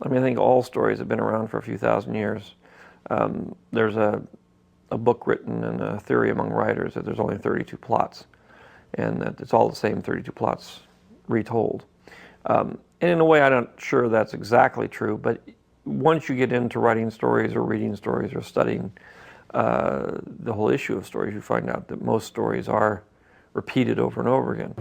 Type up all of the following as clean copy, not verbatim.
I mean, I think all stories have been around for a few thousand years. There's a book written and a theory among writers that there's only 32 plots, and that it's all the same 32 plots retold. And in a way, I'm not sure that's exactly true, but once you get into writing stories or reading stories or studying the whole issue of stories, you find out that most stories are repeated over and over again.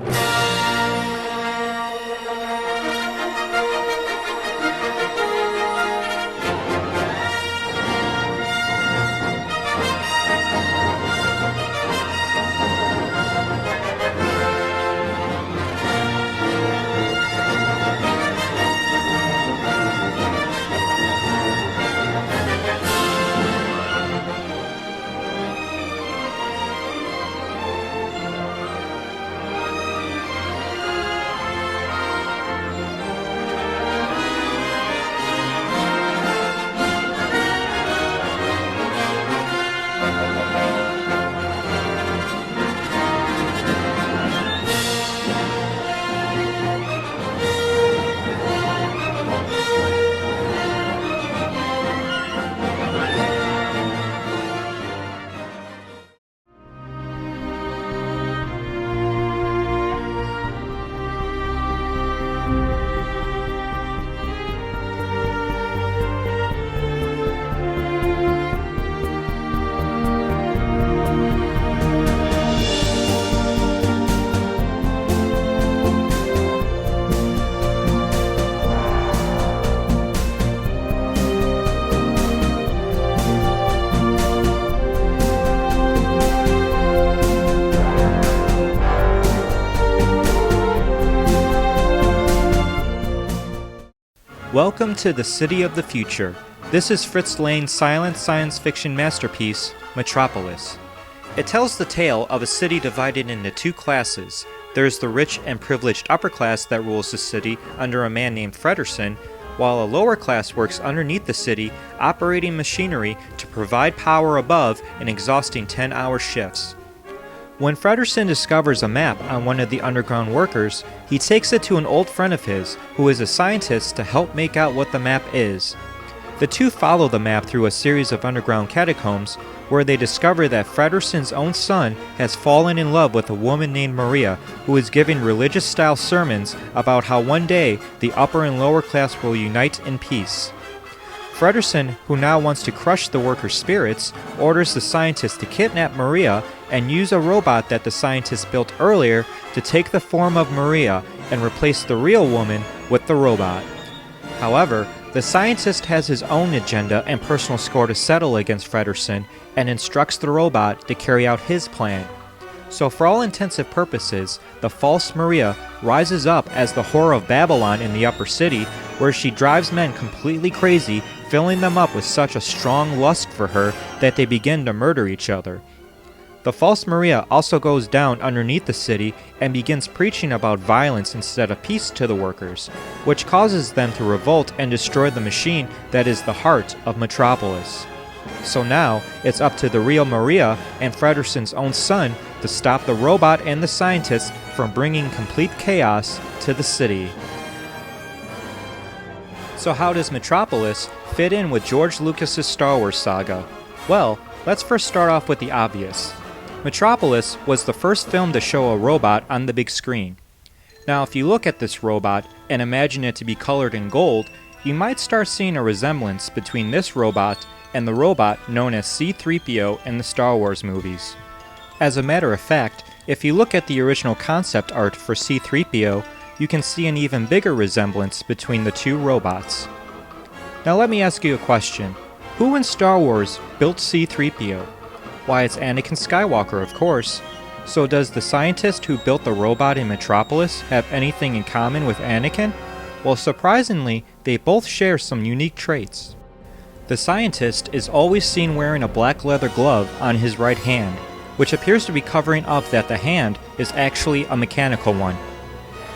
Welcome to the City of the Future. This is Fritz Lang's silent science fiction masterpiece, Metropolis. It tells the tale of a city divided into two classes. There's the rich and privileged upper class that rules the city under a man named Fredersen, while a lower class works underneath the city, operating machinery to provide power above in exhausting 10-hour shifts. When Fredersen discovers a map on one of the underground workers, he takes it to an old friend of his, who is a scientist, to help make out what the map is. The two follow the map through a series of underground catacombs, where they discover that Fredersen's own son has fallen in love with a woman named Maria, who is giving religious-style sermons about how one day the upper and lower class will unite in peace. Fredersen, who now wants to crush the workers' spirits, orders the scientist to kidnap Maria and use a robot that the scientist built earlier to take the form of Maria and replace the real woman with the robot. However, the scientist has his own agenda and personal score to settle against Fredersen and instructs the robot to carry out his plan. So for all intensive purposes, the false Maria rises up as the whore of Babylon in the upper city, where she drives men completely crazy, filling them up with such a strong lust for her that they begin to murder each other. The false Maria also goes down underneath the city and begins preaching about violence instead of peace to the workers, which causes them to revolt and destroy the machine that is the heart of Metropolis. So now, it's up to the real Maria and Fredersen's own son to stop the robot and the scientist from bringing complete chaos to the city. So how does Metropolis fit in with George Lucas's Star Wars Saga? Well, let's first start off with the obvious. Metropolis was the first film to show a robot on the big screen. Now, if you look at this robot and imagine it to be colored in gold, you might start seeing a resemblance between this robot and the robot known as C-3PO in the Star Wars movies. As a matter of fact, if you look at the original concept art for C-3PO, you can see an even bigger resemblance between the two robots. Now let me ask you a question. Who in Star Wars built C-3PO? Why, it's Anakin Skywalker, of course. So does the scientist who built the robot in Metropolis have anything in common with Anakin? Well, surprisingly, they both share some unique traits. The scientist is always seen wearing a black leather glove on his right hand, which appears to be covering up that the hand is actually a mechanical one.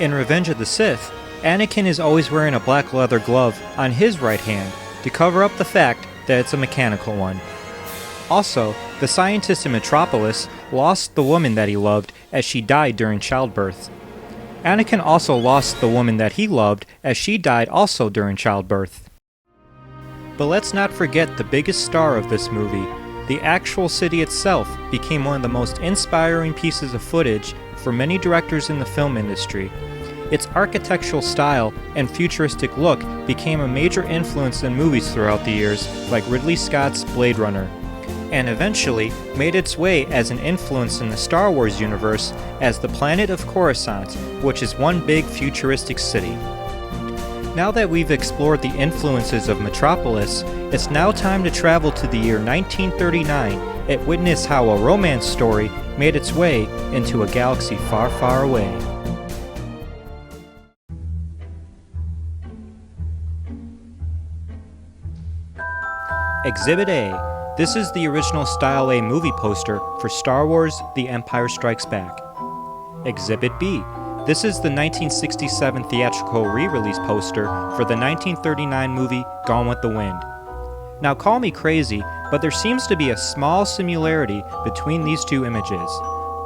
In Revenge of the Sith, Anakin is always wearing a black leather glove on his right hand to cover up the fact that it's a mechanical one. Also, the scientist in Metropolis lost the woman that he loved as she died during childbirth. Anakin also lost the woman that he loved, as she died also during childbirth. But let's not forget the biggest star of this movie. The actual city itself became one of the most inspiring pieces of footage for many directors in the film industry. Its architectural style and futuristic look became a major influence in movies throughout the years, like Ridley Scott's Blade Runner, and eventually made its way as an influence in the Star Wars universe as the planet of Coruscant, which is one big futuristic city. Now that we've explored the influences of Metropolis, it's now time to travel to the year 1939 and witness how a romance story made its way into a galaxy far, far away. Exhibit A. This is the original Style A movie poster for Star Wars The Empire Strikes Back. Exhibit B. This is the 1967 theatrical re-release poster for the 1939 movie Gone with the Wind. Now call me crazy, but there seems to be a small similarity between these two images.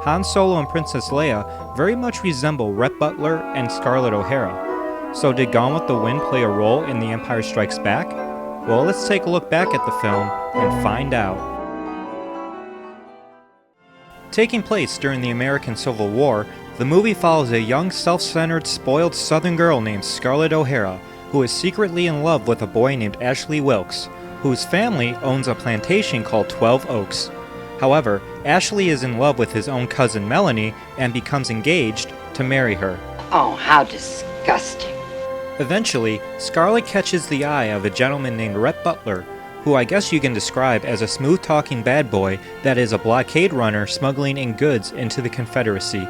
Han Solo and Princess Leia very much resemble Rhett Butler and Scarlett O'Hara. So did Gone with the Wind play a role in The Empire Strikes Back? Well, let's take a look back at the film and find out. Taking place during the American Civil War, the movie follows a young, self-centered, spoiled Southern girl named Scarlett O'Hara, who is secretly in love with a boy named Ashley Wilkes, whose family owns a plantation called 12 Oaks. However, Ashley is in love with his own cousin Melanie and becomes engaged to marry her. Oh, how disgusting. Eventually, Scarlett catches the eye of a gentleman named Rhett Butler, who I guess you can describe as a smooth-talking bad boy that is a blockade runner smuggling in goods into the Confederacy.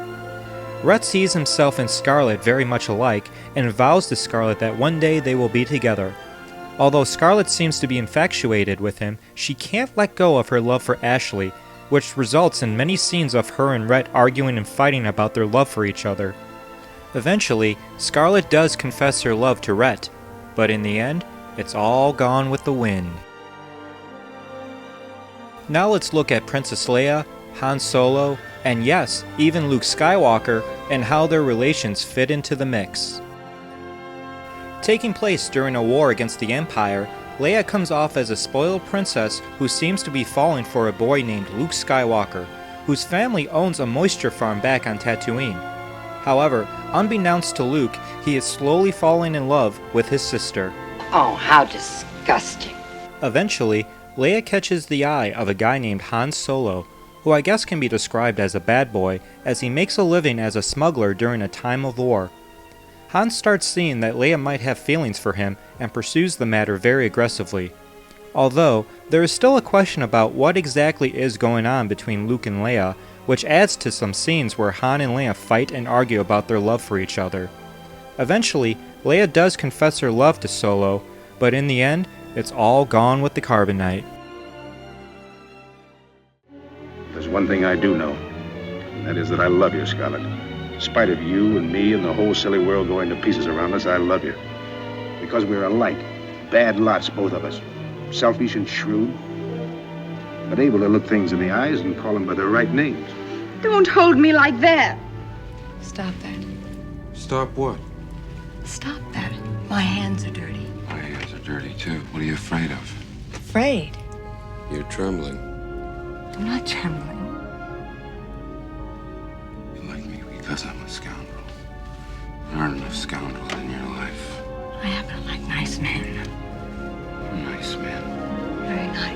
Rhett sees himself and Scarlett very much alike and vows to Scarlett that one day they will be together. Although Scarlett seems to be infatuated with him, she can't let go of her love for Ashley, which results in many scenes of her and Rhett arguing and fighting about their love for each other. Eventually, Scarlett does confess her love to Rhett, but in the end, it's all gone with the wind. Now let's look at Princess Leia, Han Solo, and yes, even Luke Skywalker, and how their relations fit into the mix. Taking place during a war against the Empire, Leia comes off as a spoiled princess who seems to be falling for a boy named Luke Skywalker, whose family owns a moisture farm back on Tatooine. However, unbeknownst to Luke, he is slowly falling in love with his sister. Oh, how disgusting. Eventually, Leia catches the eye of a guy named Han Solo, who I guess can be described as a bad boy, as he makes a living as a smuggler during a time of war. Han starts seeing that Leia might have feelings for him and pursues the matter very aggressively. Although, there is still a question about what exactly is going on between Luke and Leia, which adds to some scenes where Han and Leia fight and argue about their love for each other. Eventually, Leia does confess her love to Solo, but in the end, it's all gone with the carbonite. There's one thing I do know, and that is that I love you, Scarlett. In spite of you and me and the whole silly world going to pieces around us, I love you. Because we're alike. Bad lots, both of us. Selfish and shrewd, but able to look things in the eyes and call them by their right names. Don't hold me like that. Stop that. Stop what? Stop that. My hands are dirty. My hands are dirty, too. What are you afraid of? Afraid? You're trembling. I'm not trembling. You like me because I'm a scoundrel. There aren't enough scoundrels in your life. I happen to like nice men. I'm a nice man. Very nice.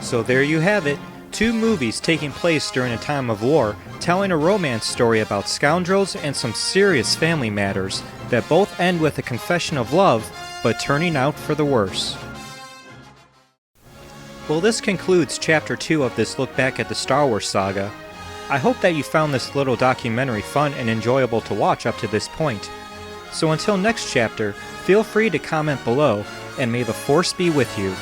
So there you have it. 2 movies taking place during a time of war, telling a romance story about scoundrels and some serious family matters that both end with a confession of love, but turning out for the worse. Well, this concludes Chapter 2 of this look back at the Star Wars saga. I hope that you found this little documentary fun and enjoyable to watch up to this point. So until next chapter, feel free to comment below, and may the Force be with you.